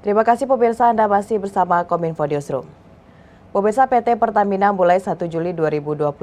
Terima kasih pemirsa, Anda masih bersama Kominfo Newsroom. Pemirsa, PT Pertamina mulai 1 Juli 2022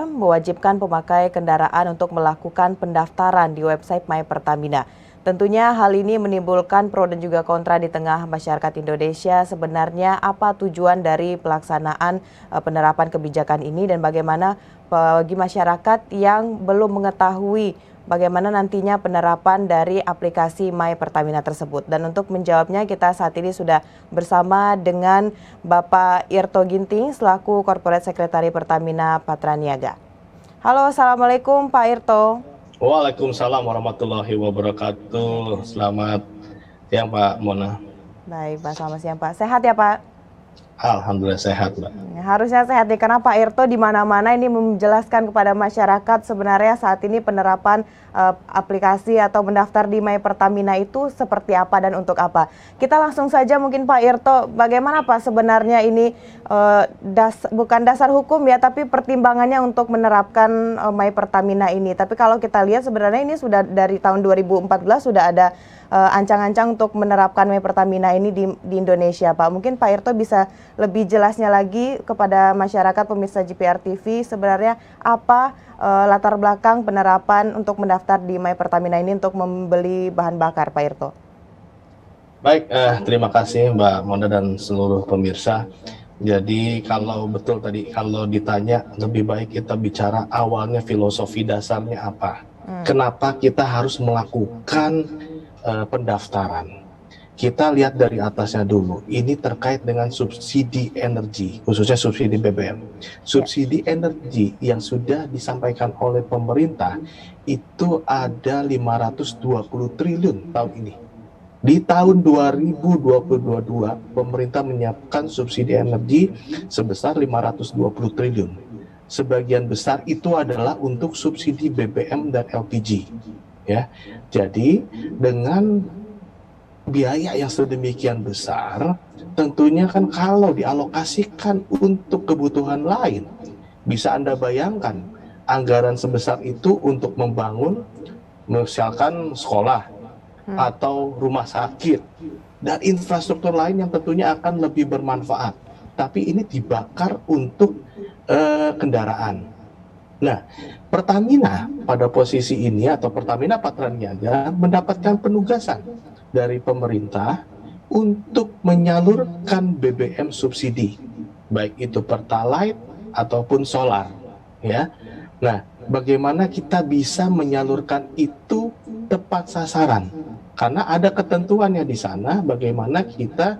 mewajibkan pemakai kendaraan untuk melakukan pendaftaran di website My Pertamina. Tentunya hal ini menimbulkan pro dan juga kontra di tengah masyarakat Indonesia. Sebenarnya apa tujuan dari pelaksanaan penerapan kebijakan ini dan bagaimana bagi masyarakat yang belum mengetahui bagaimana nantinya penerapan dari aplikasi My Pertamina tersebut. Dan untuk menjawabnya kita saat ini sudah bersama dengan Bapak Irto Ginting selaku Corporate Secretary Pertamina Patraniaga. Halo, Assalamualaikum Pak Irto. Waalaikumsalam warahmatullahi wabarakatuh. Selamat siang Pak Mona. Baik Pak, selamat siang Pak. Sehat ya Pak? Alhamdulillah sehat Pak. Harusnya sehat nih, karena Pak Irto di mana-mana ini menjelaskan kepada masyarakat sebenarnya saat ini penerapan aplikasi atau mendaftar di My Pertamina itu seperti apa dan untuk apa. Kita langsung saja mungkin Pak Irto, bagaimana Pak sebenarnya ini bukan dasar hukum ya, tapi pertimbangannya untuk menerapkan My Pertamina ini. Tapi kalau kita lihat sebenarnya ini sudah dari tahun 2014 sudah ada ancang-ancang untuk menerapkan My Pertamina ini di Indonesia, Pak. Mungkin Pak Irto bisa lebih jelasnya lagi kepada masyarakat pemirsa JPR TV sebenarnya apa latar belakang penerapan untuk mendaftar di My Pertamina ini untuk membeli bahan bakar, Pak Irto. Baik, terima kasih Mbak Mona dan seluruh pemirsa. Jadi kalau betul tadi, kalau ditanya lebih baik kita bicara awalnya filosofi dasarnya apa. Kenapa kita harus melakukan pendaftaran. Kita lihat dari atasnya dulu. Ini terkait dengan subsidi energi, khususnya subsidi BBM. Subsidi energi yang sudah disampaikan oleh pemerintah itu ada 520 triliun tahun ini. Di tahun 2022 pemerintah menyiapkan subsidi energi sebesar 520 triliun. Sebagian besar itu adalah untuk subsidi BBM dan LPG. Ya, jadi dengan biaya yang sedemikian besar, tentunya kan kalau dialokasikan untuk kebutuhan lain, bisa Anda bayangkan anggaran sebesar itu untuk membangun misalkan sekolah atau rumah sakit dan infrastruktur lain yang tentunya akan lebih bermanfaat. Tapi ini dibakar untuk kendaraan. Nah, Pertamina pada posisi ini atau Pertamina Patraniaga mendapatkan penugasan dari pemerintah untuk menyalurkan BBM subsidi, baik itu Pertalite ataupun solar, ya. Nah, bagaimana kita bisa menyalurkan itu tepat sasaran? Karena ada ketentuannya di sana, bagaimana kita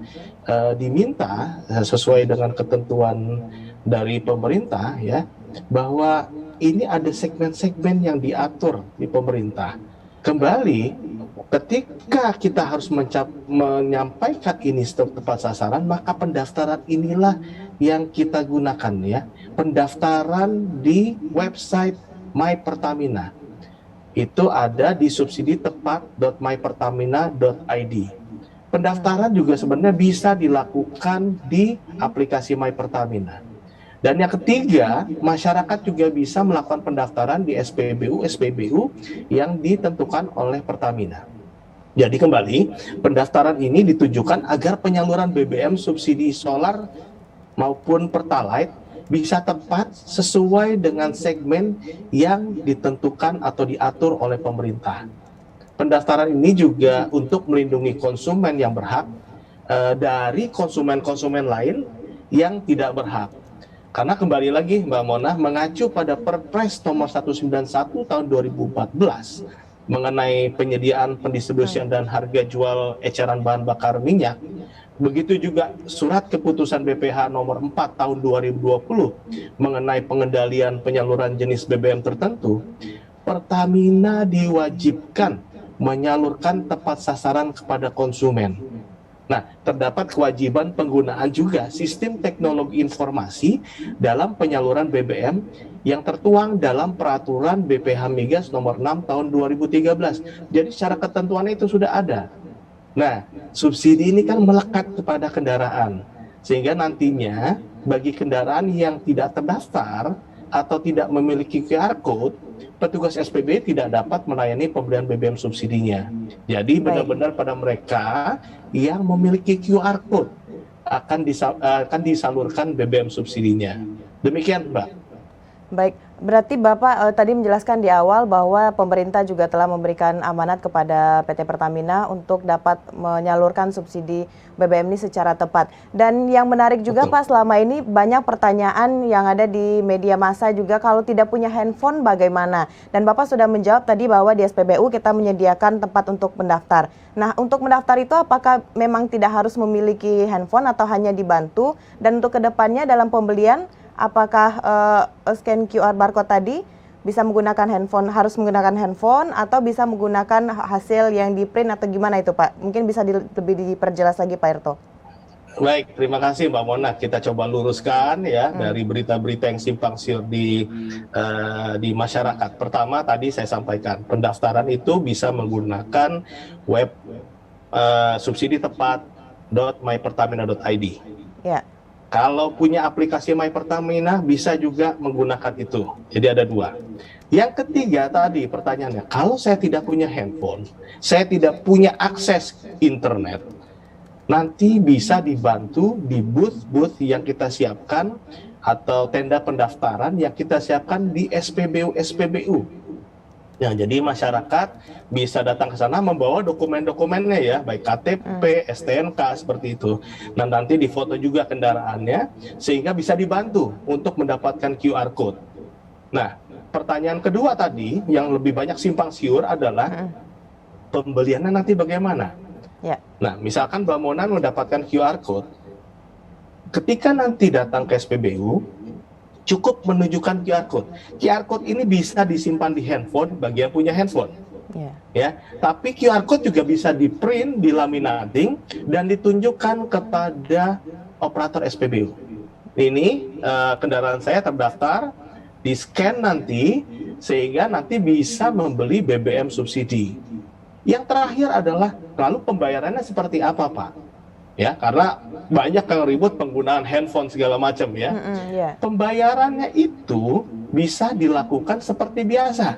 diminta sesuai dengan ketentuan dari pemerintah, ya, bahwa ini ada segmen-segmen yang diatur di pemerintah. Kembali, ketika kita harus menyampaikan ini tepat sasaran, maka pendaftaran inilah yang kita gunakan, ya. Pendaftaran di website My Pertamina. Itu ada di subsiditepat.mypertamina.id. Pendaftaran juga sebenarnya bisa dilakukan di aplikasi My Pertamina. Dan yang ketiga, masyarakat juga bisa melakukan pendaftaran di SPBU yang ditentukan oleh Pertamina. Jadi kembali, pendaftaran ini ditujukan agar penyaluran BBM subsidi solar maupun Pertalite bisa tepat sesuai dengan segmen yang ditentukan atau diatur oleh pemerintah. Pendaftaran ini juga untuk melindungi konsumen yang berhak dari konsumen-konsumen lain yang tidak berhak. Karena kembali lagi Mbak Mona mengacu pada Perpres nomor 191 tahun 2014 mengenai penyediaan, pendistribusian dan harga jual eceran bahan bakar minyak. Begitu juga surat keputusan BPH nomor 4 tahun 2020 mengenai pengendalian penyaluran jenis BBM tertentu. Pertamina diwajibkan menyalurkan tepat sasaran kepada konsumen. Nah, terdapat kewajiban penggunaan juga sistem teknologi informasi dalam penyaluran BBM yang tertuang dalam peraturan BPH Migas nomor 6 tahun 2013. Jadi secara ketentuannya itu sudah ada. Nah, subsidi ini kan melekat kepada kendaraan. Sehingga nantinya bagi kendaraan yang tidak terdaftar atau tidak memiliki QR code, petugas SPB tidak dapat melayani pembelian BBM subsidinya. Jadi benar-benar pada mereka yang memiliki QR code akan disalurkan BBM subsidinya. Demikian, Mbak. Baik, berarti Bapak tadi menjelaskan di awal bahwa pemerintah juga telah memberikan amanat kepada PT Pertamina untuk dapat menyalurkan subsidi BBM ini secara tepat. Dan yang menarik juga Pak, selama ini banyak pertanyaan yang ada di media massa juga, kalau tidak punya handphone bagaimana? Dan Bapak sudah menjawab tadi bahwa di SPBU kita menyediakan tempat untuk mendaftar. Nah, untuk mendaftar itu apakah memang tidak harus memiliki handphone atau hanya dibantu? Dan untuk kedepannya dalam pembelian, apakah scan QR barcode tadi bisa menggunakan handphone, harus menggunakan handphone atau bisa menggunakan hasil yang di print atau gimana itu Pak? Mungkin bisa lebih diperjelas lagi Pak Irto. Baik, terima kasih Mbak Mona. Kita coba luruskan ya dari berita-berita yang simpang siur di masyarakat. Pertama tadi saya sampaikan, pendaftaran itu bisa menggunakan web subsidi tepat.mypertamina.id. Ya. Kalau punya aplikasi My Pertamina bisa juga menggunakan itu. Jadi ada dua. Yang ketiga tadi pertanyaannya, kalau saya tidak punya handphone, saya tidak punya akses internet, nanti bisa dibantu di booth-booth yang kita siapkan atau tenda pendaftaran yang kita siapkan di SPBU. Nah, jadi masyarakat bisa datang ke sana membawa dokumen-dokumennya ya, baik KTP, STNK seperti itu. Nah, nanti difoto juga kendaraannya sehingga bisa dibantu untuk mendapatkan QR code. Nah, pertanyaan kedua tadi yang lebih banyak simpang siur adalah pembeliannya nanti bagaimana? Ya. Nah, misalkan Mbak Mona mendapatkan QR code, ketika nanti datang ke SPBU, cukup menunjukkan QR code. QR code ini bisa disimpan di handphone bagi yang punya handphone. Ya, tapi QR code juga bisa di-print, dilaminating, dan ditunjukkan kepada operator SPBU. Ini kendaraan saya terdaftar, di-scan nanti, sehingga nanti bisa membeli BBM subsidi. Yang terakhir adalah, lalu pembayarannya seperti apa, Pak? Ya, karena banyak yang ribut penggunaan handphone segala macam ya. Pembayarannya itu bisa dilakukan seperti biasa,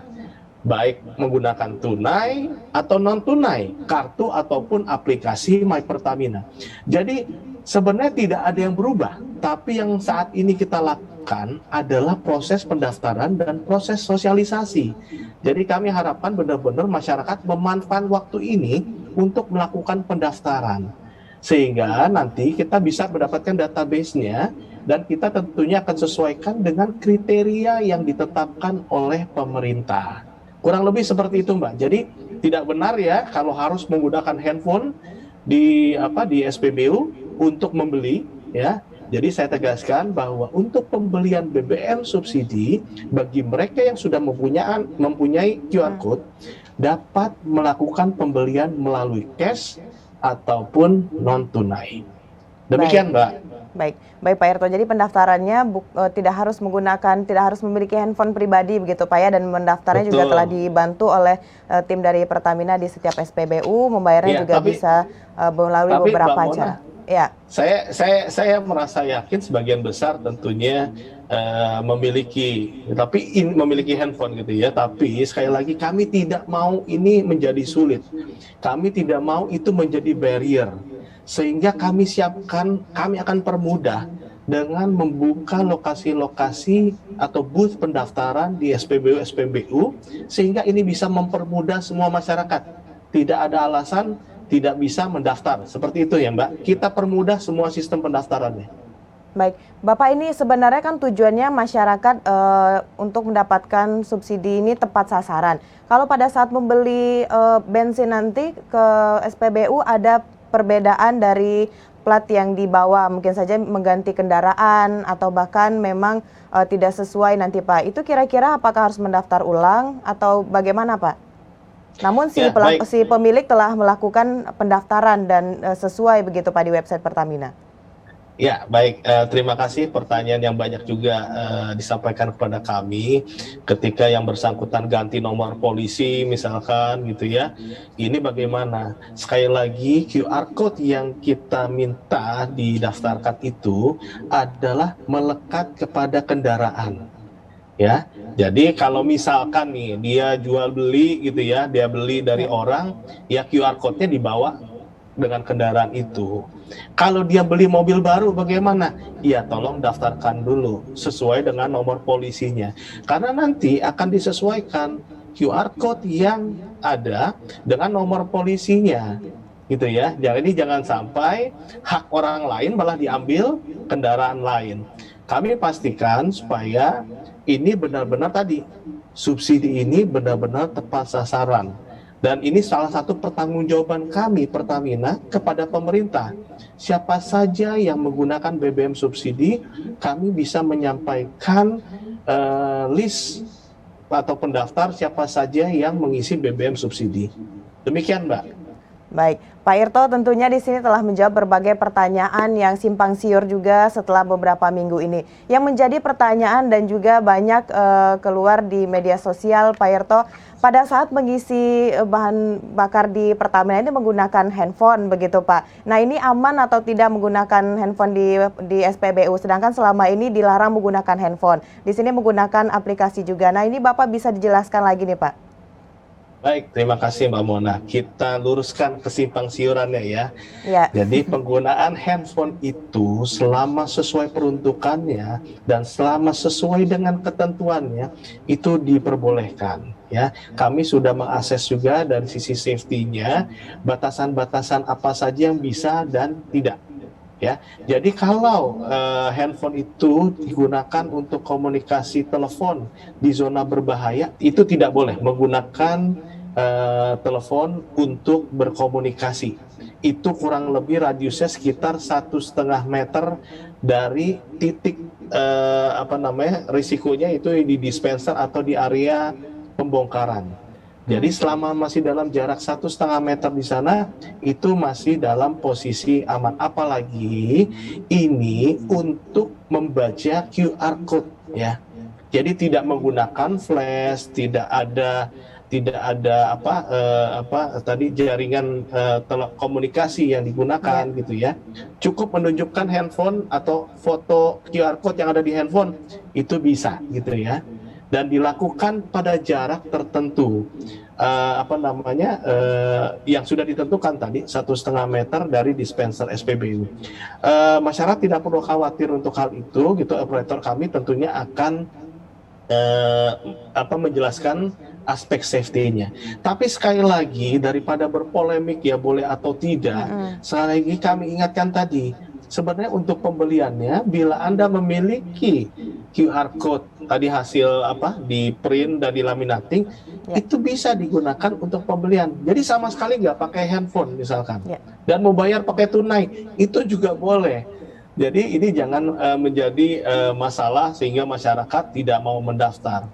baik menggunakan tunai atau non tunai, kartu ataupun aplikasi My Pertamina. Jadi sebenarnya tidak ada yang berubah, tapi yang saat ini kita lakukan adalah proses pendaftaran dan proses sosialisasi. Jadi kami harapkan benar-benar masyarakat memanfaatkan waktu ini untuk melakukan pendaftaran, sehingga nanti kita bisa mendapatkan database-nya dan kita tentunya akan sesuaikan dengan kriteria yang ditetapkan oleh pemerintah. Kurang lebih seperti itu, Mbak. Jadi tidak benar ya kalau harus menggunakan handphone di SPBU untuk membeli ya. Jadi saya tegaskan bahwa untuk pembelian BBM subsidi bagi mereka yang sudah mempunyai QR code dapat melakukan pembelian melalui cash ataupun non tunai. Demikian, Mbak. Baik Pak Irto. Jadi pendaftarannya tidak harus memiliki handphone pribadi begitu Pak ya, dan mendaftarnya juga telah dibantu oleh tim dari Pertamina di setiap SPBU, membayarnya juga bisa melalui beberapa cara. Ya. Saya merasa yakin sebagian besar tentunya memiliki handphone gitu ya, tapi sekali lagi kami tidak mau ini menjadi sulit, kami tidak mau itu menjadi barrier, sehingga kami akan permudah dengan membuka lokasi-lokasi atau booth pendaftaran di SPBU sehingga ini bisa mempermudah semua masyarakat, tidak ada alasan tidak bisa mendaftar, seperti itu ya Mbak. Kita permudah semua sistem pendaftarannya. Baik, Bapak, ini sebenarnya kan tujuannya masyarakat untuk mendapatkan subsidi ini tepat sasaran. Kalau pada saat membeli bensin nanti ke SPBU ada perbedaan dari plat yang dibawa, mungkin saja mengganti kendaraan atau bahkan memang tidak sesuai nanti Pak. Itu kira-kira apakah harus mendaftar ulang atau bagaimana Pak? Namun si pemilik telah melakukan pendaftaran dan sesuai begitu Pak di website Pertamina. Ya, baik. Terima kasih pertanyaan yang banyak juga disampaikan kepada kami ketika yang bersangkutan ganti nomor polisi misalkan gitu ya. Ini bagaimana? Sekali lagi QR code yang kita minta didaftarkan itu adalah melekat kepada kendaraan. ya. Jadi kalau misalkan nih dia jual beli gitu ya, dia beli dari orang, ya QR code-nya dibawa dengan kendaraan itu. Kalau dia beli mobil baru bagaimana? Ya tolong daftarkan dulu sesuai dengan nomor polisinya. Karena nanti akan disesuaikan QR code yang ada dengan nomor polisinya. Gitu ya. Jadi jangan sampai hak orang lain malah diambil kendaraan lain. Kami pastikan supaya ini benar-benar tadi subsidi ini benar-benar tepat sasaran. Dan ini salah satu pertanggungjawaban kami Pertamina kepada pemerintah. Siapa saja yang menggunakan BBM subsidi, kami bisa menyampaikan list atau pendaftar siapa saja yang mengisi BBM subsidi. Demikian, Mbak. Baik, Pak Irto tentunya di sini telah menjawab berbagai pertanyaan yang simpang siur juga setelah beberapa minggu ini. Yang menjadi pertanyaan dan juga banyak keluar di media sosial, Pak Irto, pada saat mengisi bahan bakar di Pertamina ini menggunakan handphone begitu Pak. Nah ini aman atau tidak menggunakan handphone di SPBU, sedangkan selama ini dilarang menggunakan handphone. Di sini menggunakan aplikasi juga. Nah ini Bapak bisa dijelaskan lagi nih Pak. Baik, terima kasih Mbak Mona. Kita luruskan kesimpang siurannya ya. Ya. Jadi penggunaan handphone itu selama sesuai peruntukannya dan selama sesuai dengan ketentuannya itu diperbolehkan. Ya, kami sudah mengakses juga dari sisi safety-nya, batasan-batasan apa saja yang bisa dan tidak. Ya, jadi kalau handphone itu digunakan untuk komunikasi telepon di zona berbahaya, itu tidak boleh menggunakan telepon untuk berkomunikasi. Itu kurang lebih radiusnya sekitar 1,5 meter dari titik risikonya itu di dispenser atau di area pembongkaran. Jadi selama masih dalam jarak 1,5 meter di sana, itu masih dalam posisi aman. Apalagi ini untuk membaca QR code ya. Jadi tidak menggunakan flash, tidak ada jaringan telekomunikasi yang digunakan gitu ya. Cukup menunjukkan handphone atau foto QR code yang ada di handphone itu bisa gitu ya. Dan dilakukan pada jarak tertentu yang sudah ditentukan tadi 1,5 meter dari dispenser SPBU. Masyarakat tidak perlu khawatir untuk hal itu gitu. Operator kami tentunya akan menjelaskan aspek safety-nya. Tapi sekali lagi daripada berpolemik ya boleh atau tidak, sekali lagi kami ingatkan tadi, sebenarnya untuk pembeliannya bila Anda memiliki QR code tadi hasil di print dan dilaminating itu bisa digunakan untuk pembelian. Jadi sama sekali nggak pakai handphone misalkan. Dan mau bayar pakai tunai itu juga boleh. Jadi ini jangan menjadi masalah sehingga masyarakat tidak mau mendaftar.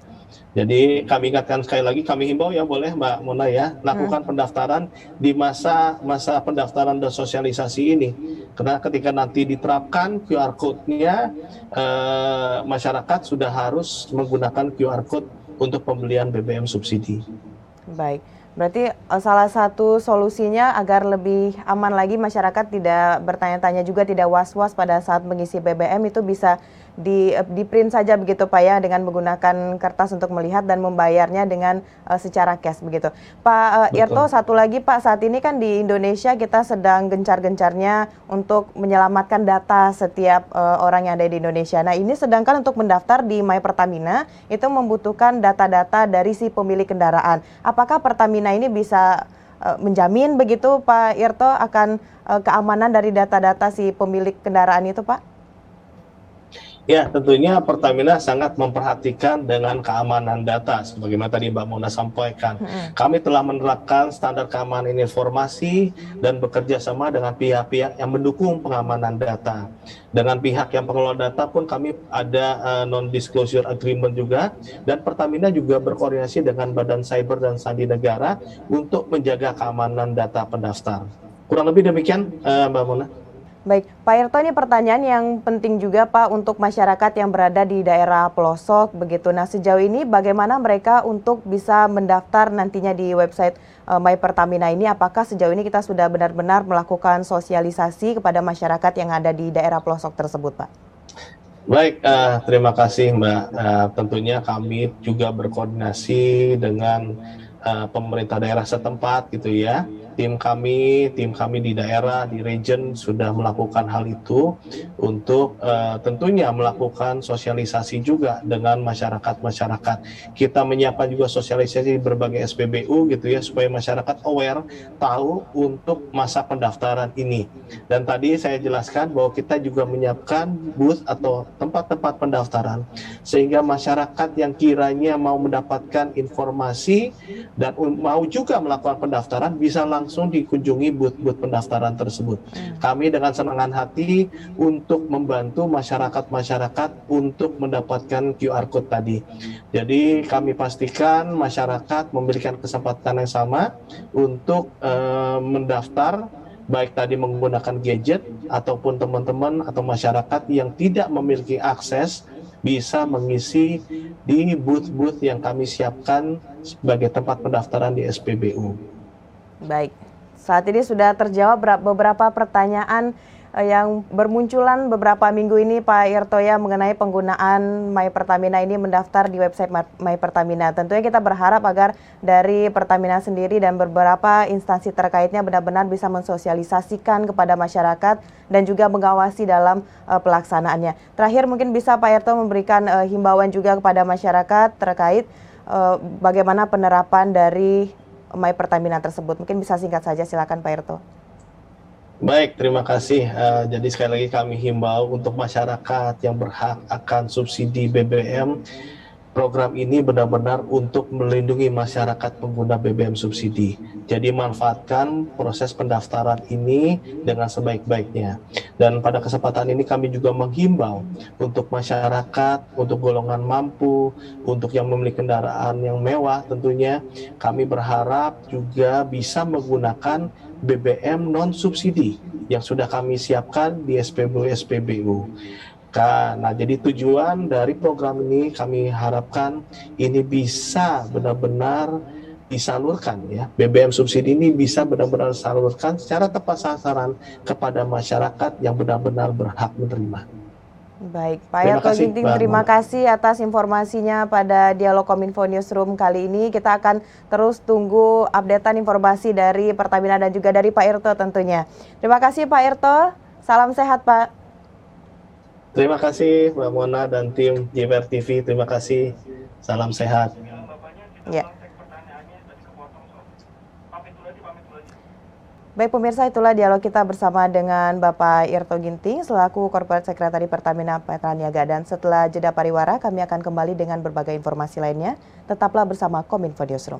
Jadi kami ingatkan sekali lagi, kami himbau ya boleh Mbak Mona ya, lakukan pendaftaran di masa pendaftaran dan sosialisasi ini. Karena ketika nanti diterapkan QR code-nya, masyarakat sudah harus menggunakan QR code untuk pembelian BBM subsidi. Baik. Berarti salah satu solusinya agar lebih aman lagi masyarakat tidak bertanya-tanya juga, tidak was-was pada saat mengisi BBM itu bisa di print saja begitu Pak ya, dengan menggunakan kertas untuk melihat dan membayarnya dengan secara cash begitu. Pak Irto, satu lagi Pak, saat ini kan di Indonesia kita sedang gencar-gencarnya untuk menyelamatkan data setiap orang yang ada di Indonesia. Nah ini sedangkan untuk mendaftar di My Pertamina itu membutuhkan data-data dari si pemilik kendaraan. Apakah Pertamina ini bisa menjamin begitu Pak Irto akan keamanan dari data-data si pemilik kendaraan itu Pak? Ya, tentunya Pertamina sangat memperhatikan dengan keamanan data, sebagaimana tadi Mbak Mona sampaikan. Kami telah menerapkan standar keamanan informasi dan bekerja sama dengan pihak-pihak yang mendukung pengamanan data. Dengan pihak yang pengelola data pun kami ada non-disclosure agreement juga, dan Pertamina juga berkoordinasi dengan Badan Cyber dan Sandi Negara untuk menjaga keamanan data pendaftar. Kurang lebih demikian, Mbak Mona. Baik, Pak Irto, ini pertanyaan yang penting juga Pak untuk masyarakat yang berada di daerah pelosok begitu. Nah sejauh ini bagaimana mereka untuk bisa mendaftar nantinya di website My Pertamina ini? Apakah sejauh ini kita sudah benar-benar melakukan sosialisasi kepada masyarakat yang ada di daerah pelosok tersebut Pak? Baik, terima kasih Mbak. Tentunya kami juga berkoordinasi dengan pemerintah daerah setempat gitu ya. Tim kami di daerah, di region sudah melakukan hal itu untuk tentunya melakukan sosialisasi juga dengan masyarakat-masyarakat. Kita menyiapkan juga sosialisasi di berbagai SPBU gitu ya, supaya masyarakat aware, tahu untuk masa pendaftaran ini. Dan tadi saya jelaskan bahwa kita juga menyiapkan booth atau tempat-tempat pendaftaran sehingga masyarakat yang kiranya mau mendapatkan informasi dan mau juga melakukan pendaftaran bisa langsung dikunjungi booth-booth pendaftaran tersebut. Kami dengan senang hati untuk membantu masyarakat-masyarakat untuk mendapatkan QR Code tadi. Jadi kami pastikan masyarakat memberikan kesempatan yang sama untuk mendaftar, baik tadi menggunakan gadget ataupun teman-teman atau masyarakat yang tidak memiliki akses bisa mengisi di booth-booth yang kami siapkan sebagai tempat pendaftaran di SPBU. Baik, saat ini sudah terjawab beberapa pertanyaan yang bermunculan beberapa minggu ini Pak Irto ya mengenai penggunaan My Pertamina ini mendaftar di website My Pertamina. Tentunya kita berharap agar dari Pertamina sendiri dan beberapa instansi terkaitnya benar-benar bisa mensosialisasikan kepada masyarakat dan juga mengawasi dalam pelaksanaannya. Terakhir mungkin bisa Pak Irto memberikan himbauan juga kepada masyarakat terkait bagaimana penerapan dari My Pertamina tersebut. Mungkin bisa singkat saja, silakan Pak Irto. Baik, terima kasih. Jadi sekali lagi kami himbau untuk masyarakat yang berhak akan subsidi BBM, program ini benar-benar untuk melindungi masyarakat pengguna BBM subsidi. Jadi manfaatkan proses pendaftaran ini dengan sebaik-baiknya. Dan pada kesempatan ini kami juga menghimbau untuk masyarakat, untuk golongan mampu, untuk yang memiliki kendaraan yang mewah tentunya, kami berharap juga bisa menggunakan BBM non-subsidi yang sudah kami siapkan di SPBU. Nah, jadi tujuan dari program ini kami harapkan ini bisa benar-benar disalurkan ya. BBM subsidi ini bisa benar-benar disalurkan secara tepat sasaran kepada masyarakat yang benar-benar berhak menerima. Baik, Pak Irto Ginting, terima kasih atas informasinya pada Dialog Kominfo Newsroom kali ini. Kita akan terus tunggu updatean informasi dari Pertamina dan juga dari Pak Irto tentunya. Terima kasih Pak Irto, salam sehat Pak. Terima kasih Mbak Mona dan tim JPR TV, terima kasih, salam sehat. Ya. Baik pemirsa, itulah dialog kita bersama dengan Bapak Irto Ginting selaku Corporate Secretary Pertamina Petraniaga. Dan setelah jeda pariwara kami akan kembali dengan berbagai informasi lainnya. Tetaplah bersama Kominfo Newsroom.